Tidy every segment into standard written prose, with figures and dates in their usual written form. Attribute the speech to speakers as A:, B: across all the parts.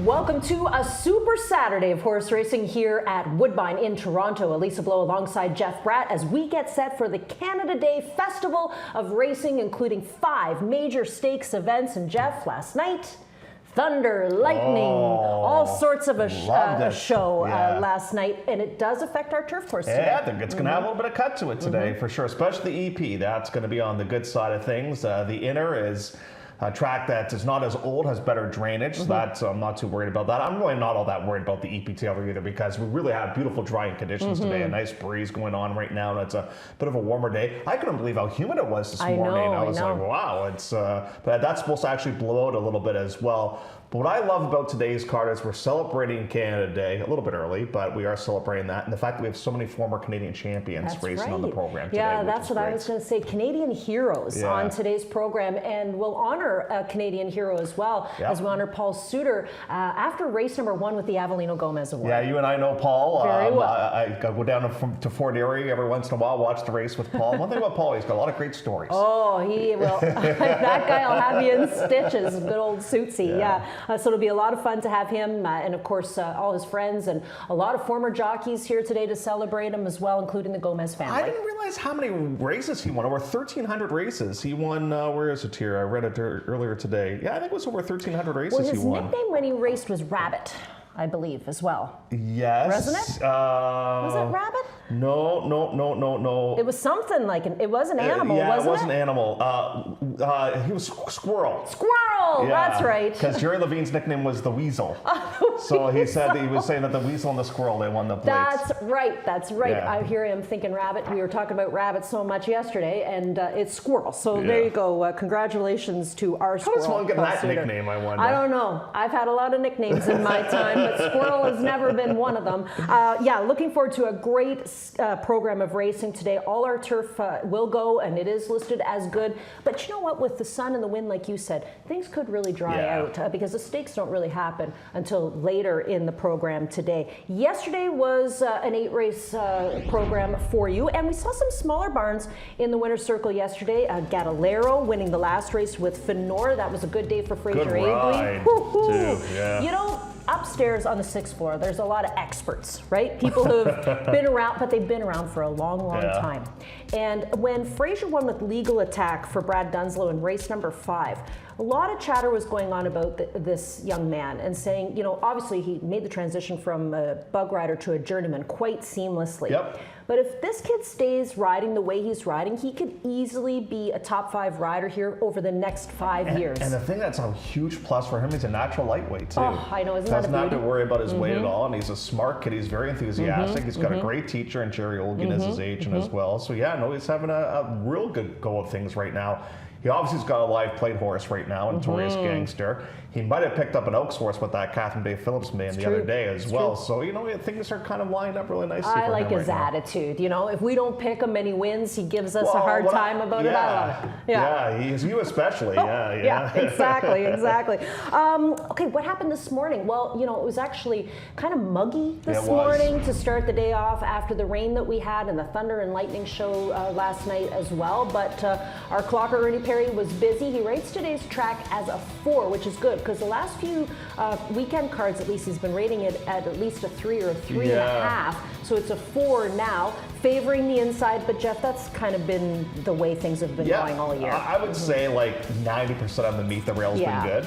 A: Welcome to a super Saturday of horse racing here at Woodbine in Toronto. Elisa Blow alongside Jeff Bratt as we get set for the Canada Day Festival of Racing, including 5 major stakes events. And Jeff, last night, thunder, lightning, all sorts of a show last night, and it does affect our turf course today.
B: Yeah, I think it's going to have a little bit of cut to it today for sure, especially the EP. That's going to be on the good side of things. The inner is a track that is not as old, has better drainage, so that's, I'm not too worried about that. I'm really not all that worried about the EP tailor either, because we really have beautiful drying conditions today, a nice breeze going on right now, and it's a bit of a warmer day. I couldn't believe how humid it was this morning. I was like, wow, it's, but that's supposed to actually blow out a little bit as well. But what I love about today's card is we're celebrating Canada Day, a little bit early, but we are celebrating that. And the fact that we have so many former Canadian champions racing on the program today.
A: Yeah, that's what I was going to say. Canadian heroes on today's program. And we'll honor a Canadian hero as well, as we honor Paul Suter after race number 1 with the Avelino Gomez Award.
B: Yeah, you and I know Paul.
A: Very well.
B: I go down to Fort Erie every once in a while, watch the race with Paul. One thing about Paul, he's got a lot of great stories.
A: Oh, he will. That guy will have you in stitches. Good old Suitsy. So it'll be a lot of fun to have him and, of course, all his friends and a lot of former jockeys here today to celebrate him as well, including the Gomez family.
B: I didn't realize how many races he won. Over 1,300 races. He won, where is it here? I read it earlier today. Yeah, I think it was over 1,300 races he won.
A: His nickname when he raced was Rabbit, I believe, as well.
B: Yes.
A: Wasn't it? Was it Rabbit?
B: No.
A: It was something like it was an animal, wasn't it?
B: Yeah, it was an animal. He was Squirrel.
A: Squirrel, that's right.
B: Because Jerry Levine's nickname was the Weasel. So he said that he was saying that the Weasel and the Squirrel, they won the plates.
A: That's right.
B: Yeah.
A: I hear him thinking rabbit. We were talking about rabbit so much yesterday, and it's Squirrel. So there you go. Congratulations to our Squirrel.
B: How does one get that nickname, I wonder?
A: I don't know. I've had a lot of nicknames in my time, but Squirrel has never been one of them. Looking forward to a great program of racing today. All our turf will go, and it is listed as good. But you know what? With the sun and the wind, like you said, things could really dry out because the stakes don't really happen until later in the program today. Yesterday was an 8-race program for you, and we saw some smaller barns in the winner's circle yesterday. Gadalero winning the last race with Fenor. That was a good day for Fraser Agley. You know, upstairs on the 6th floor, there's a lot of experts, right? People who've been around, but they've been around for a long time. And when Fraser won with Legal Attack for Brad Dunslow in race number 5, a lot of chatter was going on about this young man and saying, you know, obviously he made the transition from a bug rider to a journeyman quite seamlessly. But if this kid stays riding the way he's riding, he could easily be a top 5 rider here over the next 5 years.
B: And the thing that's a huge plus for him, he's a natural lightweight too.
A: Oh, I know, isn't that a beauty?
B: Doesn't have to worry about his weight at all, and he's a smart kid. He's very enthusiastic. He's got a great teacher, and Jerry Olgan is his agent as well. So yeah, no, he's having a real good go of things right now. He obviously has got a live plate horse right now, Notorious Gangster. He might have picked up an Oaks horse with that Catherine Bay Phillips man the other day as well. So, you know, things are kind of lined up really nicely for him.
A: I like his attitude. You know, if we don't pick him and he wins, he gives us a hard time about it. I love it.
B: Yeah, you especially.
A: Exactly. Okay, what happened this morning? Well, you know, it was actually kind of muggy this morning to start the day off after the rain that we had and the thunder and lightning show last night as well. But our clocker, Ernie Perry, was busy. He rates today's track as a 4, which is good because the last few weekend cards, at least, he's been rating it at least a 3 or a 3.5. So it's a 4 now, favoring the inside. But Jeff, that's kind of been the way things have been going all year.
B: I would say like 90% of the meet the rail's been good.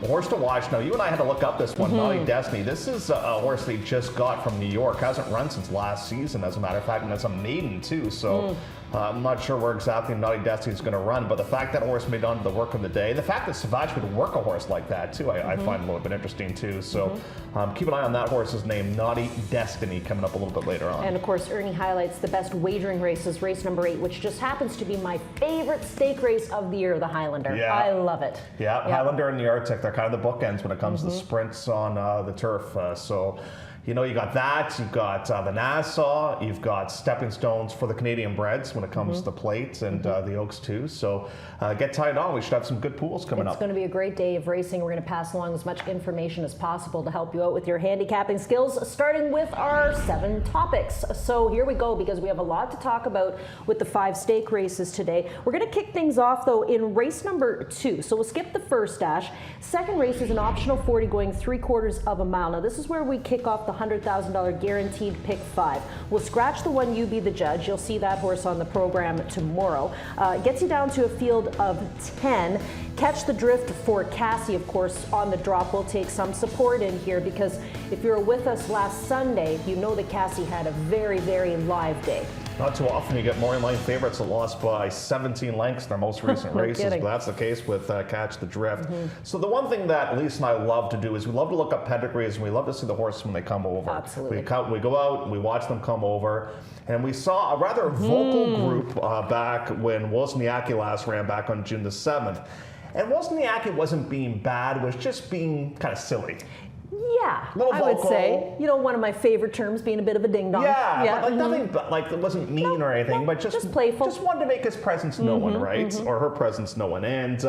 B: Horse to watch. Now, you and I had to look up this one, Naughty Destiny. This is a horse they just got from New York. Hasn't run since last season, as a matter of fact, and it's a maiden too. So I'm not sure where exactly Naughty Destiny is going to run, but the fact that horse made on to the work of the day, the fact that Savage would work a horse like that too, I find a little bit interesting too. So keep an eye on that horse's name, Naughty Destiny, coming up a little bit later on.
A: And of course, Ernie highlights the best wagering races, race number 8, which just happens to be my favorite stake race of the year, the Highlander. I love it.
B: Highlander and the Arctic, they're kind of the bookends when it comes to sprints on the turf. you know, you got that, you've got the Nassau, you've got stepping stones for the Canadian breds when it comes to plates and the Oaks too. So get tied on. We should have some good pools coming up.
A: It's going to be a great day of racing. We're going to pass along as much information as possible to help you out with your handicapping skills, starting with our 7 topics. So here we go, because we have a lot to talk about with the 5 stake races today. We're going to kick things off, though, in race number 2. So we'll skip the first dash. Second race is an optional 40 going 3/4 of a mile. Now, this is where we kick off the $100,000 guaranteed pick 5. We'll scratch the one, you be the judge. You'll see that horse on the program tomorrow. Gets you down to a field of 10. Catch the drift for Cassie, of course, on the drop. We'll take some support in here, because if you were with us last Sunday, you know that Cassie had a very, very live day.
B: Not too often you get morning line favorites that lost by 17 lengths in their most recent races,
A: kidding.
B: but that's the case with Catch the Drift. So the one thing that Lisa and I love to do is we love to look up pedigrees, and we love to see the horses when they come over.
A: Absolutely.
B: We go out, we watch them come over, and we saw a rather vocal group back when Wozniacki last ran back on June the 7th. And Wozniacki wasn't being bad, was just being kind of silly.
A: Yeah,
B: Little
A: I would
B: vocal.
A: say, you know, one of my favorite terms, being a bit of a ding dong.
B: Yeah, but like nothing, but like it wasn't mean or anything, but just
A: playful.
B: Just wanted to make his presence known, right? Or her presence known. And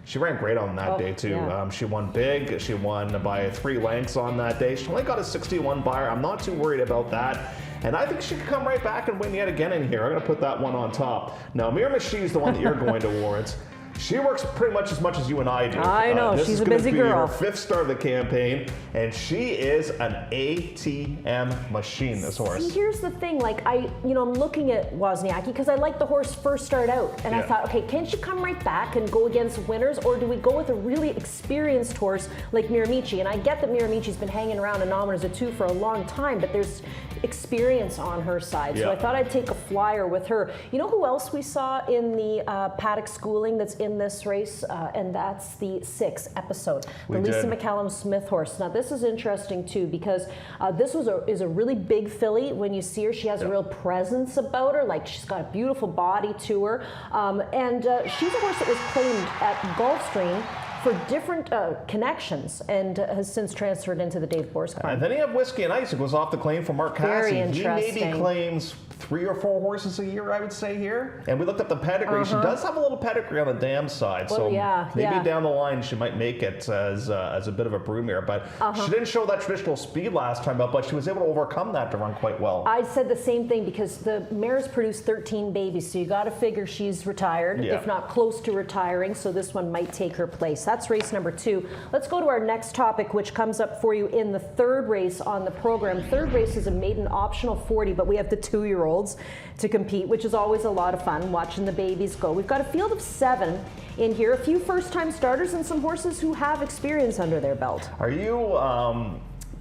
B: she ran great on that day too.
A: Yeah.
B: She won big. She won by 3 lengths on that day. She only got a 61 buyer. I'm not too worried about that. And I think she could come right back and win yet again in here. I'm going to put that one on top. Now, Miramichi is the one that you're going towards. She works pretty much as you and I do.
A: I know, she's a busy girl.
B: This is going to be her 5th start of the campaign, and she is an ATM machine, this horse.
A: See, here's the thing, like I'm looking at Wozniacki because I like the horse first start out, and I thought, okay, can she come right back and go against winners, or do we go with a really experienced horse like Miramichi? And I get that Miramichi's been hanging around a nominers of 2 for a long time, but there's experience on her side, so I thought I'd take a flyer with her. You know who else we saw in the paddock schooling that's in this race, and that's the 6th episode, the Lisa McCallum Smith horse. Now this is interesting too, because this is a really big filly. When you see her, she has a real presence about her, like she's got a beautiful body to her, and she's a horse that was claimed at Gulfstream for different connections, and has since transferred into the Dave Borsky.
B: And then you have Whiskey and Ice, who goes off the claim for Mark Cassie.
A: Very interesting.
B: He maybe claims 3 or 4 horses a year, I would say here. And we looked up the pedigree. She does have a little pedigree on the dam side, so maybe down the line she might make it as a bit of a broodmare. But she didn't show that traditional speed last time out, but she was able to overcome that to run quite well.
A: I said the same thing, because the mare's produced 13 babies, so you got to figure she's retired, if not close to retiring, so this one might take her place. That's race number 2. Let's go to our next topic, which comes up for you in the 3rd race on the program. 3rd race is a maiden optional 40, but we have the 2-year-olds to compete, which is always a lot of fun, watching the babies go. We've got a field of 7 in here, a few first-time starters and some horses who have experience under their belt.
B: Are you...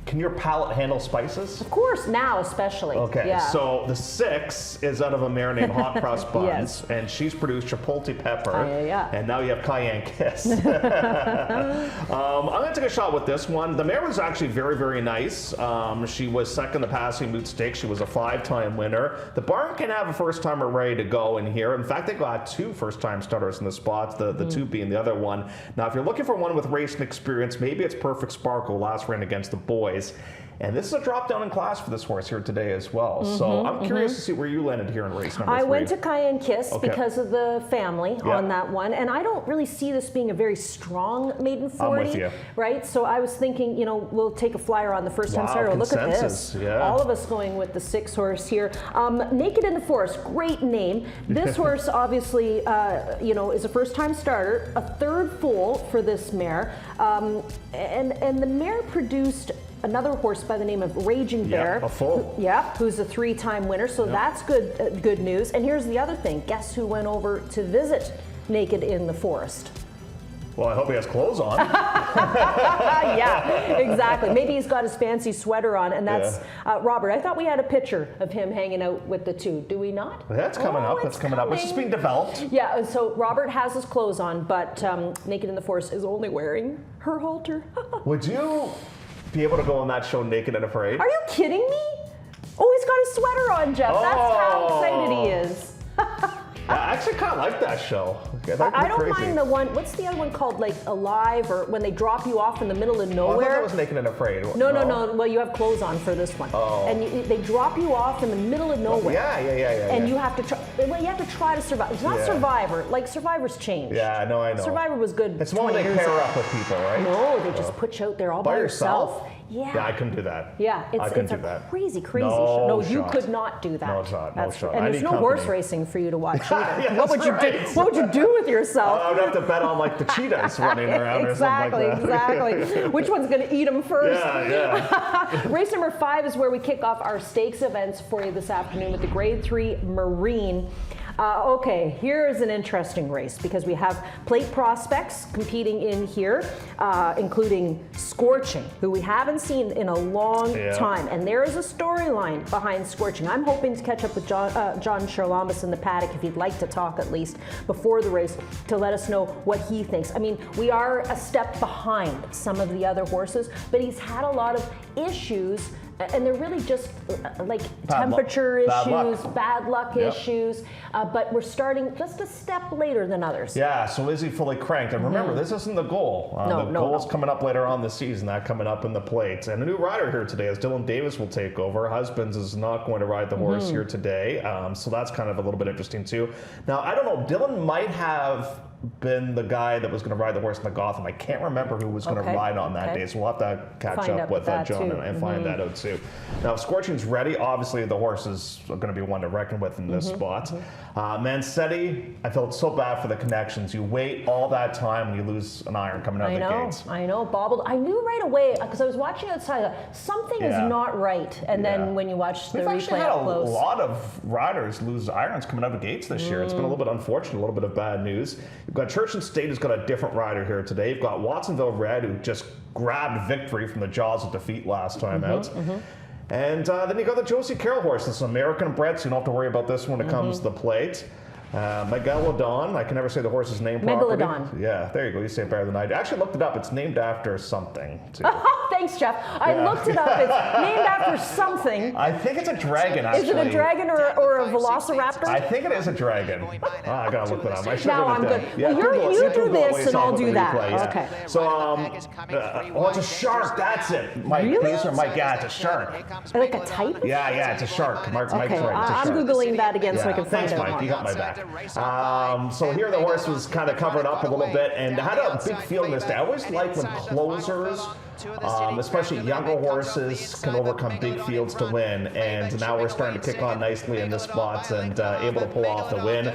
B: Can your palate handle spices?
A: Of course, now especially.
B: Okay, so the 6 is out of a mare named Hot Cross Buns, and she's produced Chipotle Pepper, and now you have Cayenne Kiss. I'm going to take a shot with this one. The mare was actually very, very nice. She was second to Passing Moot Stakes. She was a 5-time winner. The barn can have a first-timer ready to go in here. In fact, they got 2 first-time starters in the spots, the 2 being the other one. Now, if you're looking for one with racing experience, maybe it's Perfect Sparkle, last ran against the boys. And this is a drop down in class for this horse here today as well. So I'm curious to see where you landed here in race number 3.
A: I went to Cayenne Kiss because of the family on that one, and I don't really see this being a very strong maiden 40.
B: I'm with you.
A: Right? So I was thinking, we'll take a flyer on the first time starter. Look at this. All of us going with the 6 horse here. Naked in the Forest, great name. This horse obviously, is a first time starter, a 3rd foal for this mare, and the mare produced another horse by the name of Raging Bear.
B: A foal.
A: Who's a 3-time winner, so that's good news. And here's the other thing. Guess who went over to visit Naked in the Forest?
B: Well, I hope he has clothes on.
A: Yeah, exactly. Maybe he's got his fancy sweater on, and that's Robert. I thought we had a picture of him hanging out with the 2. Do we not?
B: That's coming up. That's coming up. It's just being developed.
A: Yeah, so Robert has his clothes on, but Naked in the Forest is only wearing her halter.
B: Would you be able to go on that show naked and afraid?
A: Are you kidding me? Oh, he's got his sweater on, Jeff. That's how excited he is.
B: I actually kind of like that show.
A: I don't mind the one, what's the other one called, like Alive, or when they drop you off in the middle of
B: I
A: nowhere?
B: thought that was Naked and Afraid.
A: No. Well, you have clothes on for this one.
B: Oh.
A: And they drop you off in the middle of nowhere.
B: Yeah.
A: And you have to try. Well, you have to try to survive. It's not Survivor. Like Survivor's changed.
B: Yeah, I know.
A: Survivor was good.
B: It's more when they pair up with people, right?
A: No, they just put you out there all by yourself.
B: Yeah, I couldn't do that.
A: Yeah, it's a crazy show. No, you could not do that.
B: No shot. No shot.
A: And there's no horse racing for you to watch either.
B: Yeah,
A: what would you do? What would you do with yourself?
B: I would have to bet on like the cheetahs running around or something like that.
A: Exactly. Which one's going to eat them first?
B: Yeah.
A: Race number 5 is where we kick off our stakes events for you this afternoon with the Grade 3 Marine. Okay, here is an interesting race because we have plate prospects competing in here, including Scorching, who we haven't seen in a long time. And there is a storyline behind Scorching. I'm hoping to catch up with John Charlamas in the paddock, if he'd like to talk at least before the race, to let us know what he thinks. I mean, we are a step behind some of the other horses, but he's had a lot of issues. And they're really just like temperature issues, bad luck issues, but we're starting just a step later than others.
B: Yeah, so is he fully cranked? And remember, this isn't the goal. The goal's coming up later on this season, that coming up in the plates. And a new rider here today is Dylan Davis will take over. Husbands is not going to ride the horse here today, so that's kind of a little bit interesting too. Now, I don't know, Dylan might have been the guy that was going to ride the horse in the Gotham. I can't remember who was going to ride on that day, so we'll have to catch up with John and find that out too. Now, if Scorching's ready, obviously the horse is going to be one to reckon with in this spot. Mancetti, I felt so bad for the connections. You wait all that time and you lose an iron coming out of the gates.
A: I know, bobbled. I knew right away because I was watching outside. Something is not right. And then when you watch the replay up close,
B: we've actually had a lot of riders lose irons coming out of the gates this year. It's been a little bit unfortunate, a little bit of bad news. You've got Church and State, who's got a different rider here today. You've got Watsonville Red, who just grabbed victory from the jaws of defeat last time out. And then you got the Josie Carroll horse. This is American bred, so you don't have to worry about this when it comes to the plate. Megalodon, I can never say the horse's name properly.
A: Megalodon.
B: Yeah, there you go. You say it better than I do. I actually looked it up. It's named after something, too.
A: Thanks, Jeff. I looked it up. It's named after something.
B: I think it's a dragon, actually.
A: Is it a dragon or a velociraptor?
B: I think it is a dragon. I gotta look that up. I should
A: now I'm good.
B: Yeah,
A: well, you do this and I'll do that.
B: Replay,
A: Okay.
B: So, it's a shark. That's it. Mike,
A: really?
B: Mike, yeah, it's a shark.
A: Like a type?
B: Yeah, it's a shark. Mike's right. It's a
A: I'm
B: shark.
A: Googling that again so I can find
B: Thanks,
A: out.
B: Mike. You got my back. So here the horse was kind of covered up a little bit and had a big field in this day. I always like when closers, especially younger horses, can overcome big fields to win. And now we're starting to kick on nicely in this spot and able to pull off the win.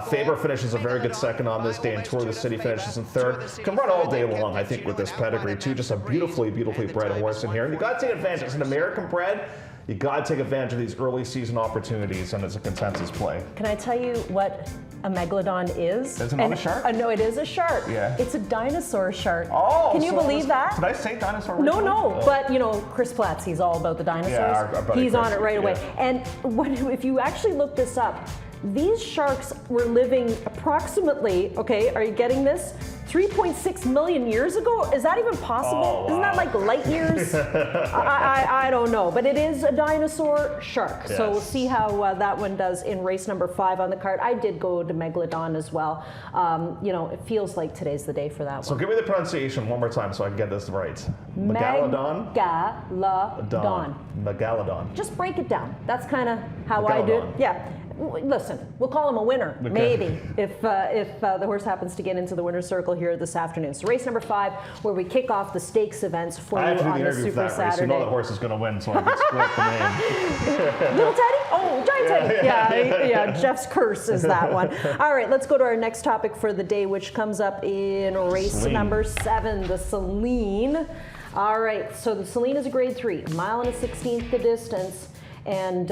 B: Faber finishes a very good second on this day, and Tour of the City finishes in third. Can run all day long, I think, with this pedigree too. Just a beautifully bred horse in here. And you got to take advantage. It's an American bred. You got to take advantage of these early season opportunities, and it's a consensus play.
A: Can I tell you what a megalodon is?
B: Is it not a shark?
A: No, it is a shark.
B: Yeah.
A: It's a dinosaur shark.
B: Oh,
A: can you believe that?
B: Did I say dinosaur?
A: No, but you know, Chris Platts, he's all about the dinosaurs.
B: Yeah, our buddy
A: he's
B: Chris,
A: on it right away. And if you actually look this up, these sharks were living approximately, okay, are you getting this? 3.6 million years ago? Is that even possible?
B: Oh, wow.
A: Isn't that like light years? I don't know, but it is a dinosaur shark.
B: Yes.
A: So we'll see how that one does in race number 5 on the card. I did go to Megalodon as well. You know, it feels like today's the day for that one.
B: So give me the pronunciation one more time so I can get this right. Megalodon? Megalodon.
A: Just break it down. That's kind of how I do it. Yeah. Listen, we'll call him a winner, maybe, if the horse happens to get into the winner's circle here this afternoon. So race number 5, where we kick off the stakes events for you on the Super Saturday.
B: You know the horse is going to win, so I can split the name.
A: Little Teddy? Oh, Giant Teddy. Yeah, Jeff's curse is that one. All right, let's go to our next topic for the day, which comes up in race number 7, the Celine. All right, so the Celine is a grade 3, a mile and a 16th the distance, and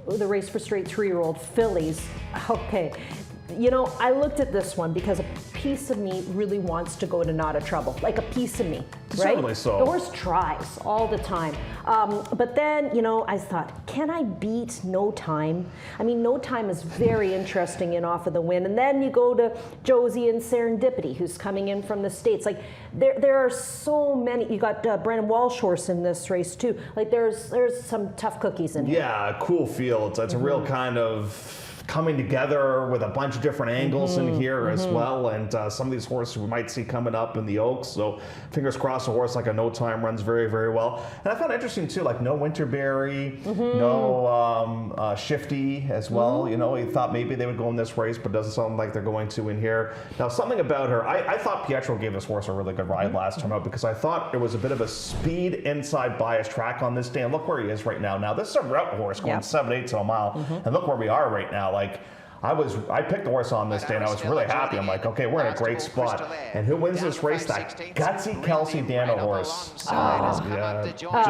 A: the race for straight 3-year-old fillies. Okay, you know, I looked at this one because a piece of me really wants to go to Not a Trouble, like a piece of me, right?
B: Certainly so.
A: The horse tries all the time. But then, you know, I thought, can I beat No Time? I mean, No Time is very interesting in Off of the Win. And then you go to Josie and Serendipity, who's coming in from the States. Like, there are so many. You got Brandon Walsh horse in this race, too. Like, there's some tough cookies in here.
B: Yeah, cool field. It's a real kind of coming together with a bunch of different angles in here as well, and some of these horses we might see coming up in the Oaks. So fingers crossed, a horse like a No Time runs very, very well. And I found it interesting too, like no Winterberry, no Shifty as well. You know, he thought maybe they would go in this race, but it doesn't sound like they're going to in here. Now, something about her, I thought Pietro gave this horse a really good ride last time out because I thought it was a bit of a speed inside bias track on this day. And look where he is right now. Now, this is a route horse going 7-8 to a mile, and look where we are right now. Like, I picked the horse on this day and I was really happy. I'm like, okay, we're in a great spot. And who wins this race? That gutsy Kelsey Dano horse.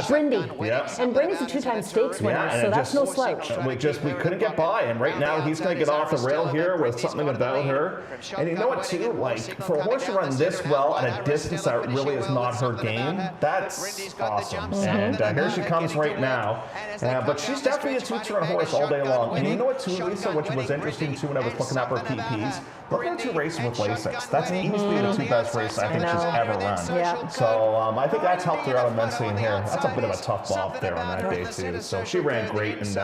A: Brindy.
B: Yeah.
A: And Brindy's a 2-time stakes winner, so that's no slouch.
B: We couldn't get by, and right now he's going to get off the rail here with something about her. And you know what too? Like, for a horse to run this well at a distance that really is not her game, that's awesome. And here she comes right now. But she's definitely a two-turn horse all day long. And you know what too, Lisa, which was interesting too when I was looking up her PPs? Look at her 2 races with Lasix. That's easily the 2 best races I think she's ever run.
A: Yeah.
B: So I think that's helped her out immensely in here. That's a bit of a tough bob there on that day too. So she ran great, and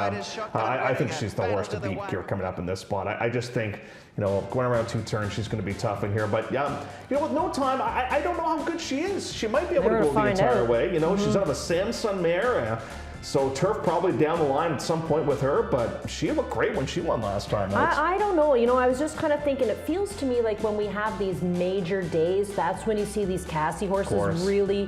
B: I think she's the horse to beat here coming up in this spot. I just think, you know, going around 2 turns, she's going to be tough in here. But yeah, you know, with No Time, I don't know how good she is. She might be able to go the entire way. You know, she's out of a Samsung mare. So turf probably down the line at some point with her, but she looked great when she won last time.
A: I don't know. You know, I was just kind of thinking, it feels to me like when we have these major days, that's when you see these Cassie horses really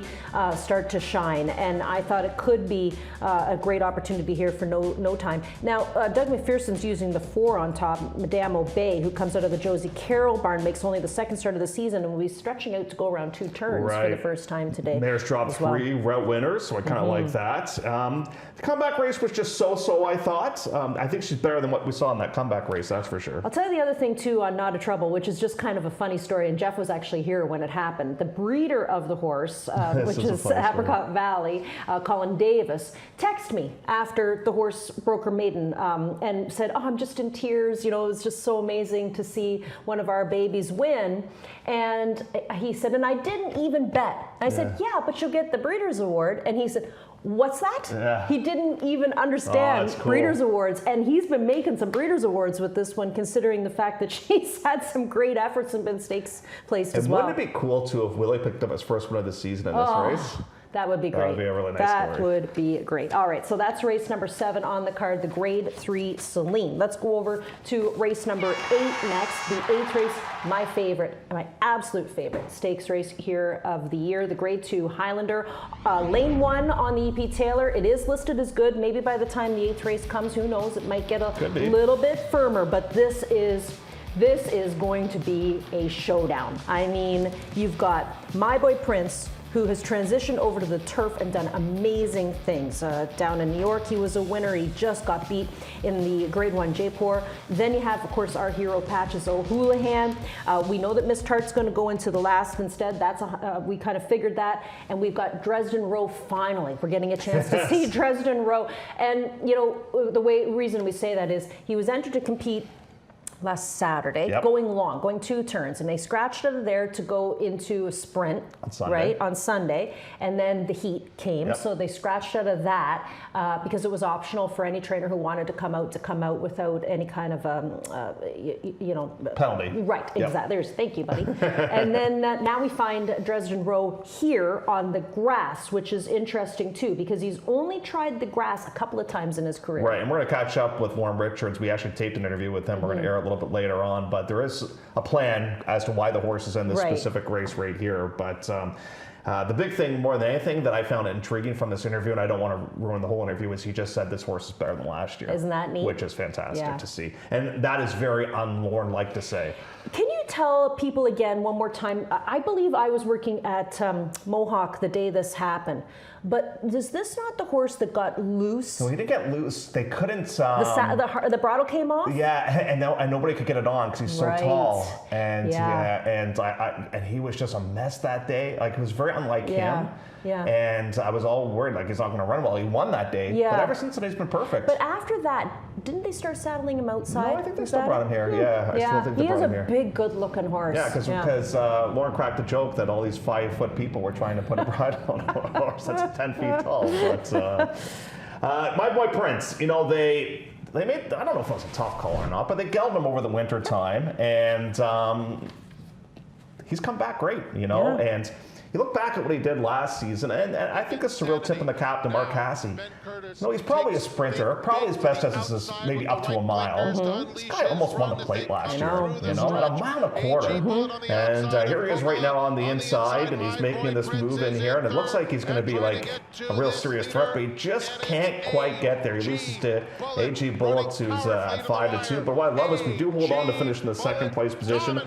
A: start to shine. And I thought it could be a great opportunity here for No Time. Now, Doug McPherson's using the 4 on top. Madame Obey, who comes out of the Josie Carroll barn, makes only the 2nd start of the season and will be stretching out to go around 2 turns for the first time today.
B: Mare's dropped 3 route winners, so I kind of like that. The comeback race was just so-so, I thought. I think she's better than what we saw in that comeback race, that's for sure.
A: I'll tell you the other thing, too, on Not a Trouble, which is just kind of a funny story, and Jeff was actually here when it happened. The breeder of the horse, which is Apricot Valley, Colin Davis, texted me after the horse broke her maiden and said, oh, I'm just in tears. You know, it was just so amazing to see one of our babies win. And he said, and I didn't even bet. I said, yeah, but you'll get the Breeders' Award. And he said, what's that? Yeah. He didn't even understand Breeders' Awards, and he's been making some Breeders' Awards with this one, considering the fact that she's had some great efforts and been stakes placed as well.
B: Wouldn't it be cool too if Willie picked up his first win of the season in this race?
A: That would be great.
B: That would be a really nice story.
A: That would be great. All right, so that's race number 7 on the card, the Grade 3 Celine. Let's go over to race number 8 next, the 8th race, my favorite, my absolute favorite stakes race here of the year, the Grade 2 Highlander. Lane 1 on the EP Taylor. It is listed as good. Maybe by the time the 8th race comes, who knows, it might get a little bit firmer, but this is going to be a showdown. I mean, you've got My Boy Prince, who has transitioned over to the turf and done amazing things. Down in New York, he was a winner. He just got beat in the Grade 1 Jaipur. Then you have, of course, our hero Patches O'Houlihan. We know that Miss Tart's going to go into the last instead. That's we kind of figured that. And we've got Dresden Row finally. We're getting a chance to see Dresden Row. And, you know, the reason we say that is he was entered to compete last Saturday, going 2 turns, and they scratched out of there to go into a sprint on Sunday, and then the heat came, so they scratched out of that because it was optional for any trainer who wanted to come out without any kind of
B: penalty.
A: Right, exactly. Thank you, buddy. And then now we find Dresden Row here on the grass, which is interesting too because he's only tried the grass a couple of times in his career.
B: Right, and we're going to catch up with Warren Richards. We actually taped an interview with him. We're going to air it a little bit later on, but there is a plan as to why the horse is in this specific race right here. But the big thing, more than anything, that I found intriguing from this interview, and I don't want to ruin the whole interview, is he just said this horse is better than last year.
A: Isn't that neat?
B: Which is fantastic to see. And that is very unlorn-like to say.
A: Can you tell people again one more time? I believe I was working at Mohawk the day this happened. But is this not the horse that got loose?
B: No, he didn't get loose. They couldn't.
A: The bridle came off.
B: Yeah, and nobody could get it on because he's so tall. And and he was just a mess that day. Like, it was very unlike him. Yeah. And I was all worried, like, he's not going to run well. He won that day. Yeah. But ever since then, he's been perfect.
A: But after that, didn't they start saddling him outside?
B: No, I think they still brought him here. Yeah, I still think they brought him here.
A: He is a big, good-looking horse.
B: Yeah, because Lauren cracked a joke that all these 5-foot people were trying to put a bridle on a horse that's 10 feet tall. But My Boy Prince, you know, they made, I don't know if it was a tough call or not, but they gelded him over the winter time, and he's come back great, you know, and you look back at what he did last season, and I think it's a real tip on the cap to Mark Cassidy. No, he's probably a sprinter. Probably his best test is maybe up to a mile. This guy almost won the plate last year, you know, at a mile and a quarter. And here he is right now on the inside, and he's making this move in here, and it looks like he's going to be like a real serious threat, but he just can't quite get there. He loses to A.G. Bullocks, who's at 5-2. But what I love is we do hold on to finish in the second place position.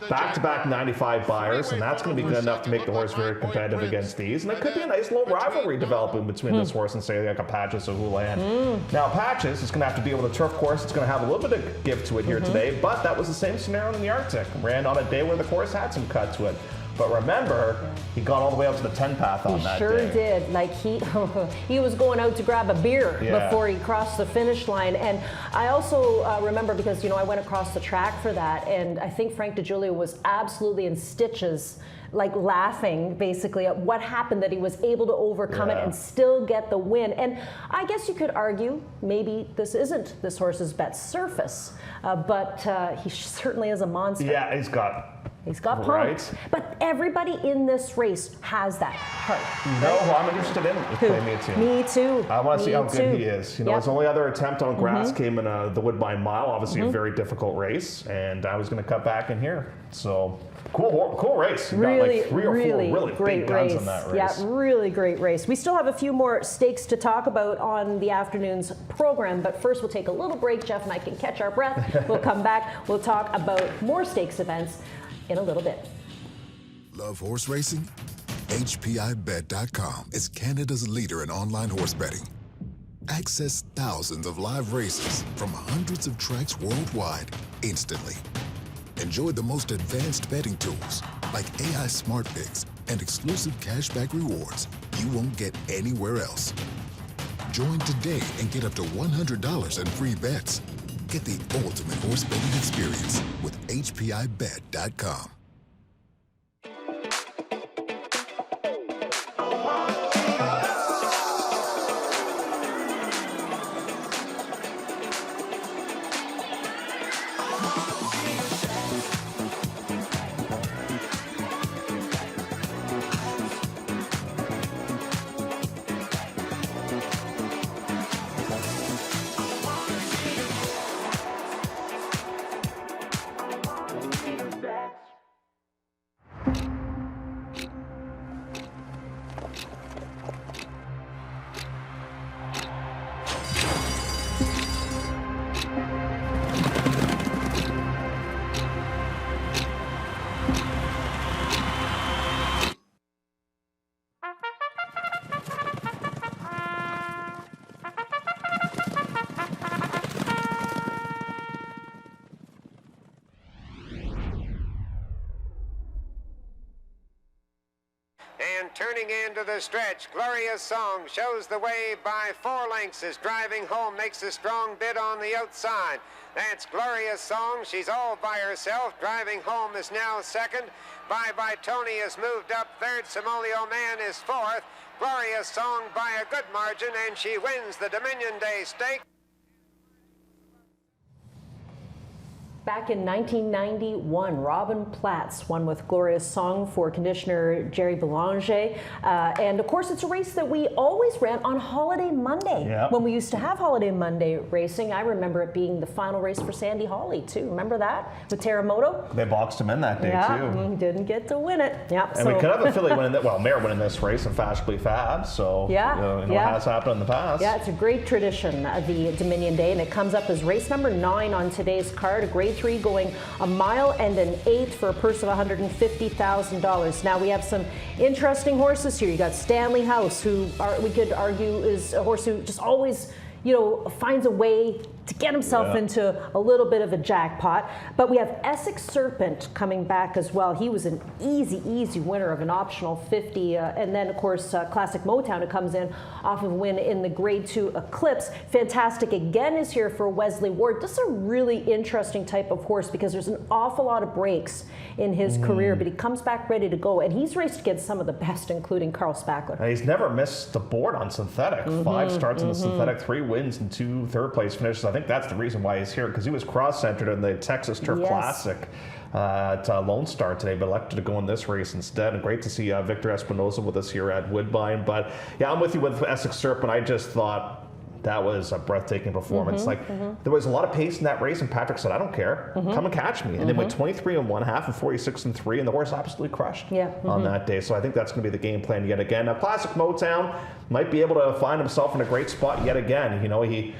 B: Back-to-back 95 buyers, and that's going to be good enough to make the horse very competitive against these, and it could be a nice little rivalry developing between this horse and say like a Patches or Houlihan. Now Patches is going to have to deal with a turf course. It's going to have a little bit of give to it here today, but that was the same scenario in the Arctic. Ran on a day where the course had some cut to it. But remember, he got all the way up to the 10 path on that day.
A: He sure did. Like he was going out to grab a beer before he crossed the finish line. And I also remember, because I went across the track for that, and I think Frank DiGiulio was absolutely in stitches, like laughing basically at what happened, that he was able to overcome it and still get the win. And I guess you could argue maybe this isn't this horse's best surface, but he certainly is a monster.
B: Yeah, he's got
A: pump. Right. But everybody in this race has that heart.
B: No, I'm interested in it.
A: Me too.
B: I want to see how good he is. His only other attempt on grass came in the Woodbine Mile, obviously a very difficult race, and I was going to cut back in here. So cool race. You got like 3 or 4 really big guns in that race.
A: Yeah, really great race. We still have a few more stakes to talk about on the afternoon's program, but first we'll take a little break. Jeff and I can catch our breath. We'll come back. We'll talk about more stakes events in a little bit.
C: Love horse racing? HPIBet.com is Canada's leader in online horse betting. Access thousands of live races from hundreds of tracks worldwide instantly. Enjoy the most advanced betting tools like AI Smart Picks and exclusive cashback rewards you won't get anywhere else. Join today and get up to $100 in free bets. Get the ultimate horse betting experience with HPIBet.com.
D: And turning into the stretch, Glorious Song shows the way by 4 lengths, is driving home, makes a strong bid on the outside. That's Glorious Song. She's all by herself. Driving home is now second. Bye Bye Tony has moved up third. Somalio Man is fourth. Glorious Song by a good margin, and she wins the Dominion Day Stake.
A: Back in 1991, Robin Platts won with Glorious Song for conditioner Jerry Belanger. And of course, it's a race that we always ran on Holiday Monday.
B: Yep.
A: When we used to have Holiday Monday racing, I remember it being the final race for Sandy Hawley, too. Remember that? With Teramoto?
B: They boxed him in that day, too.
A: Didn't get to win it. Yep.
B: And we could have a filly winning mare winning this race and Fashionably Fab. So, it has happened in the past.
A: Yeah, it's a great tradition, the Dominion Day, and it comes up as race number 9 on today's card, a grade 3 going a mile and an eighth for a purse of $150,000. Now we have some interesting horses here. You got Stanley House, who we could argue is a horse who just always, finds a way to get himself into a little bit of a jackpot. But we have Essex Serpent coming back as well. He was an easy winner of an optional 50. And then, of course, Classic Motown, who comes in off of a win in the Grade 2 Eclipse. Fantastic again is here for Wesley Ward. This is a really interesting type of horse because there's an awful lot of breaks in his career, but he comes back ready to go. And he's raced against some of the best, including Carl Spackler.
B: He's never missed the board on synthetic. 5 starts in the synthetic, 3 wins and 2 third-place finishes. I think think that's the reason why he's here, because he was cross-centered in the Texas Turf Classic at Lone Star today, but elected to go in this race instead. And great to see Victor Espinoza with us here at Woodbine. But yeah, I'm with you with Essex Serpent. I just thought that was a breathtaking performance. There was a lot of pace in that race, and Patrick said, I don't care, come and catch me. And then went 23 1/2 and 46 3, and the horse absolutely crushed on that day. So I think that's going to be the game plan yet again. Now, Classic Motown might be able to find himself in a great spot yet again. You know, he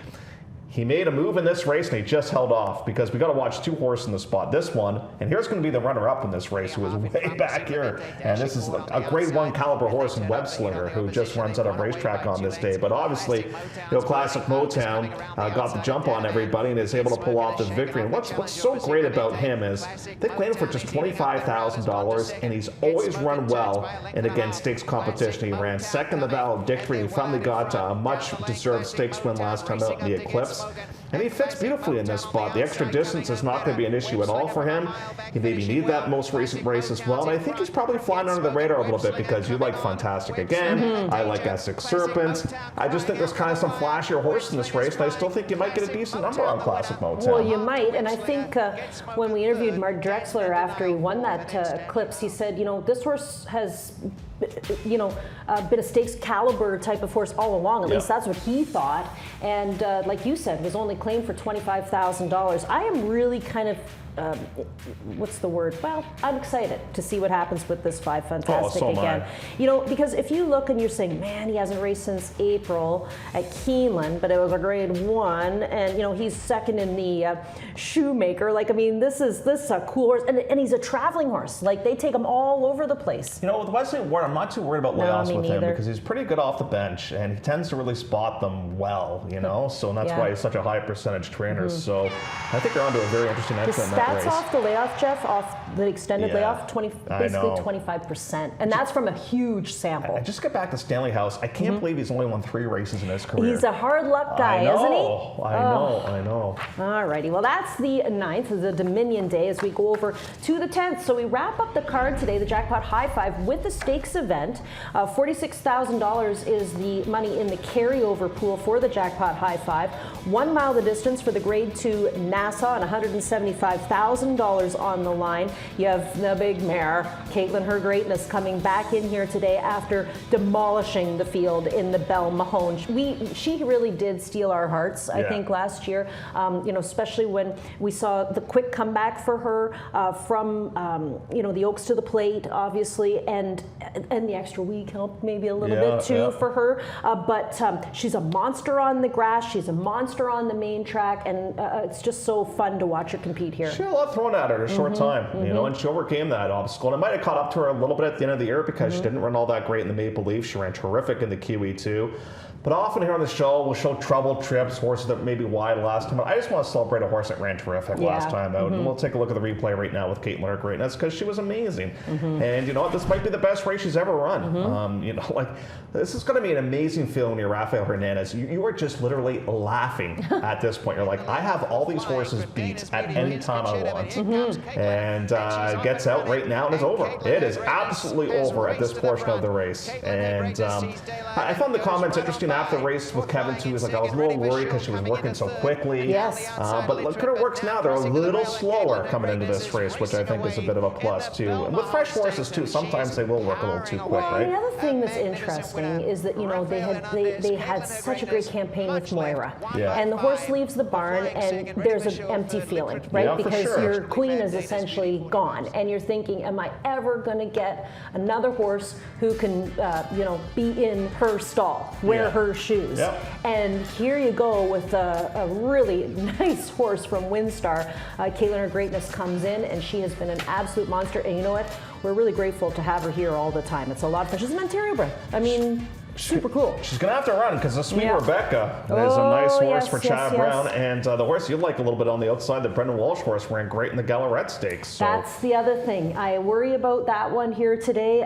B: made a move in this race and he just held off, because we got to watch two horses in the spot. This one, and here's going to be the runner-up in this race, who is way back here. And this is a grade 1 caliber horse in Web Slinger, who just runs out of racetrack on this day. But obviously, you know, Classic Motown got the jump on everybody and is able to pull off this victory. And what's so great about him is they claimed for just $25,000, and he's always run well in against stakes competition. He ran second the valedictory, and he finally got a much-deserved stakes win last time out in the Eclipse. And he fits beautifully in this spot. The extra distance is not going to be an issue at all for him. He maybe needed that most recent race as well. And I think he's probably flying under the radar a little bit, because you like Fantastic Again. I like Essex Serpent. I just think there's kind of some flashier horse in this race, and I still think you might get a decent number on Classic Motown.
A: Well, you might. And I think when we interviewed Mark Drexler after he won that Eclipse, he said, you know, this horse has been a stakes caliber type of horse all along. At least that's what he thought. And like you said, was only claimed for $25,000. I am really kind of what's the word? Well, I'm excited to see what happens with this 5 Fantastic Again. You know, because if you look and you're saying, man, he hasn't raced since April at Keeneland, but it was a grade 1, and you know, he's second in the Shoemaker. Like, I mean, this is a cool horse, and he's a traveling horse. Like, they take him all over the place.
B: You know, with Wesley Ward, I'm not too worried about layoffs with him, because he's pretty good off the bench, and he tends to really spot them well, you know, so that's why he's such a high percentage trainer. So I think they're on to a very interesting entry in that race.
A: That's off the layoff, Jeff, off the extended layoff, basically 25%. And that's from a huge sample.
B: And just get back to Stanley House. I can't believe he's only won 3 races in his career.
A: He's a hard luck guy, isn't he?
B: I know.
A: All righty. Well, that's the 9th, the Dominion Day, as we go over to the 10th. So we wrap up the card today, the Jackpot High Five, with the stakes event. $46,000 is the money in the carryover pool for the Jackpot High Five. 1 mile the distance for the Grade 2 Nassau, and $175,000 on the line. You have the big mare, Caitlin Her Greatness, coming back in here today after demolishing the field in the Belle Mahone. She really did steal our hearts, I think, last year. You know, especially when we saw the quick comeback for her from you know, the Oaks to the Plate, obviously, and the extra week helped maybe a little bit too for her. But she's a monster on the grass. She's a monster on the main track, and it's just so fun to watch her compete here.
B: She had a lot thrown at her in a short time, you know, and she overcame that obstacle. And it might have caught up to her a little bit at the end of the year, because she didn't run all that great in the Maple Leaf. She ran terrific in the Kiwi too. But often here on the show, we'll show troubled trips, horses that maybe wide last time. But I just want to celebrate a horse that ran terrific last time out. And we'll take a look at the replay right now with Caitlin Her Greatness, because she was amazing. And you know what? This might be the best race she's ever run. You know, like, this is going to be an amazing feeling when you're Rafael Hernandez. You are just literally laughing at this point. You're like, I have all these horses beat at any time I want. And gets out right now and it's over. It is absolutely over at this portion of the race. And I found the comments interesting after the race with Kevin too. Is like, I was a little worried because she was working so quickly. But look at her works now. They're a little slower coming into this race, which I think is a bit of a plus too. And with fresh horses too, sometimes they will work a little too quick, right?
A: The other thing that's interesting is that, you know, they had such a great campaign with Moira. And the horse leaves the barn and there's an empty feeling, right? Because your queen is essentially gone, and you're thinking, am I ever going to get another horse who can, you know, be in her stall, wear her shoes? And here you go with a really nice horse from Windstar. Caitlin Her Greatness comes in, and she has been an absolute monster. And you know what? We're really grateful to have her here all the time. It's a lot of fun. She's an Ontario bred. I mean, super cool.
B: She's going to have to run, because the Sweet Rebecca is a nice horse for Chad Brown. And the horse you like a little bit on the outside, the Brendan Walsh horse, ran great in the Gallarette Stakes. So.
A: That's the other thing. I worry about that one here today.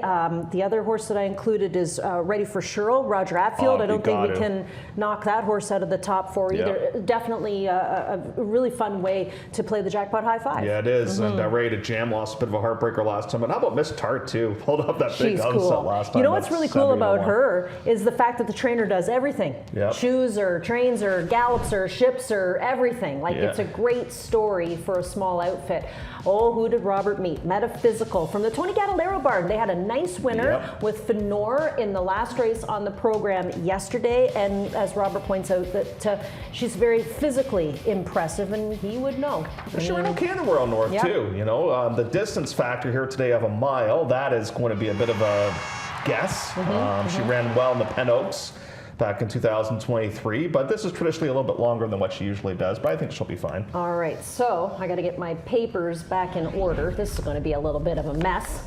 A: The other horse that I included is Ready for Sherrill, Roger Atfield. I don't think we can knock that horse out of the top 4 either. Definitely a really fun way to play the Jackpot High Five.
B: Yeah, it is. And Ready to Jam lost a bit of a heartbreaker last time. And how about Miss Tart too? Pulled up that big upset last time.
A: You know what's really cool about her is the fact that the trainer does everything.
B: Yep.
A: Shoes or trains or gallops or ships or everything. Like,
B: Yeah.
A: it's a great story for a small outfit. Oh, who did Robert meet? Metaphysical from the Tony Gadalero barn. They had a nice winner
B: Yep.
A: with Fenor in the last race on the program yesterday. And as Robert points out, that she's very physically impressive, and he would know.
B: She ran okay in the Royal North
A: Yeah.
B: too. You know, the distance factor here today of a mile, that is going to be a bit of a guess. She ran well in the Pen Oaks back in 2023, but this is traditionally a little bit longer than what she usually does, but I think she'll be fine.
A: All right, so I got to get my papers back in order. This is going to be a little bit of a mess.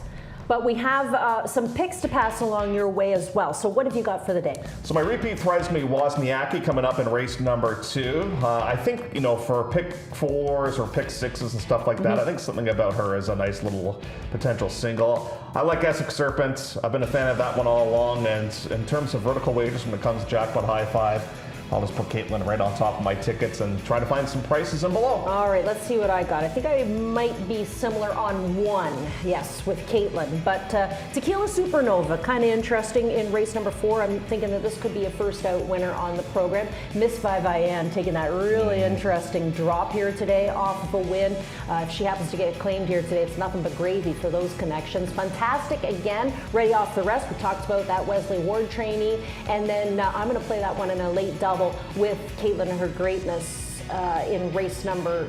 A: But we have some picks to pass along your way as well. So what have you got for the day?
B: So my repeat thread is going to be Wozniacki coming up in race number 2. I think, you know, for pick 4s or pick 6s and stuff like that, I think something about her is a nice little potential single. I like Essex Serpent. I've been a fan of that one all along. And in terms of vertical wagers when it comes to Jackpot High Five, I'll just put Caitlin right on top of my tickets and try to find some prices and below.
A: All right, let's see what I got. I think I might be similar on one, yes, with Caitlin. But Tequila Supernova, kind of interesting in race number 4. I'm thinking that this could be a first out winner on the program. Miss Vivian taking that really interesting drop here today off of a win. If she happens to get claimed here today, it's nothing but gravy for those connections. Fantastic again, ready off the rest. We talked about that Wesley Ward trainee. And then I'm going to play that one in a late double with Caitlin and her greatness in race number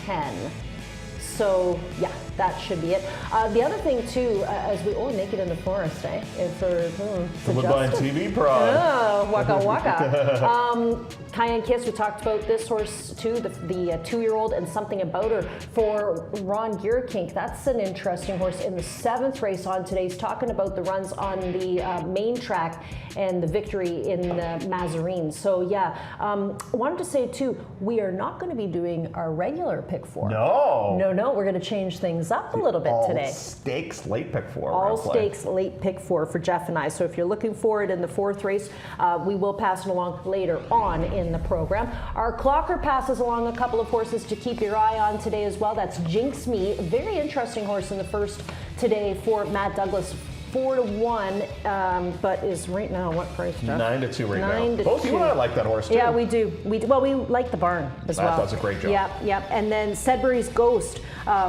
A: 10. So yeah, that should be it. The other thing too, as we Naked in the Forest, eh? For
B: The Woodbine TV prod.
A: Oh, waka waka. Cayenne Kiss, we talked about this horse too, the 2-year-old, and Something About Her for Ron Gierkink. That's an interesting horse in the 7th race on today. He's talking about the runs on the main track and the victory in the Mazarine. So yeah, wanted to say too, we are not going to be doing our regular pick 4. No, we're going to change things up a little bit today.
B: All stakes late pick 4.
A: All stakes late pick 4 for Jeff and I. So if you're looking for it in the 4th race, we will pass it along later on in the program. Our clocker passes along a couple of horses to keep your eye on today as well. That's Jinx Me, a very interesting horse in the first today for Matt Douglas. 4-1, but is right now what price, Jeff?
B: 9-2 right now.
A: 9-2.
B: Both you and I like that horse too.
A: Yeah, we do. Well, we like the barn as well.
B: That does a great job.
A: Yep. And then Sudbury's Ghost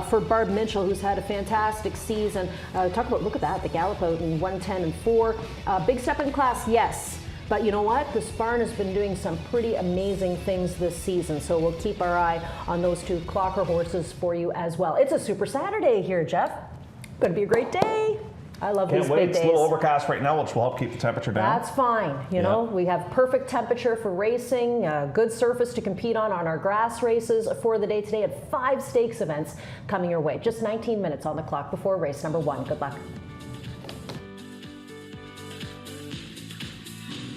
A: for Barb Mitchell, who's had a fantastic season. Talk about, look at that, the gallop out in 1:10 and 4. Big step in class, yes. But you know what? This barn has been doing some pretty amazing things this season, so we'll keep our eye on those 2 clocker horses for you as well. It's a Super Saturday here, Jeff. Going to be a great day. I love these big days.
B: It's a little overcast right now, which will help keep the temperature down.
A: That's fine. You know, we have perfect temperature for racing, good surface to compete on our grass races for the day today, at 5 stakes events coming your way. Just 19 minutes on the clock before race number 1. Good luck.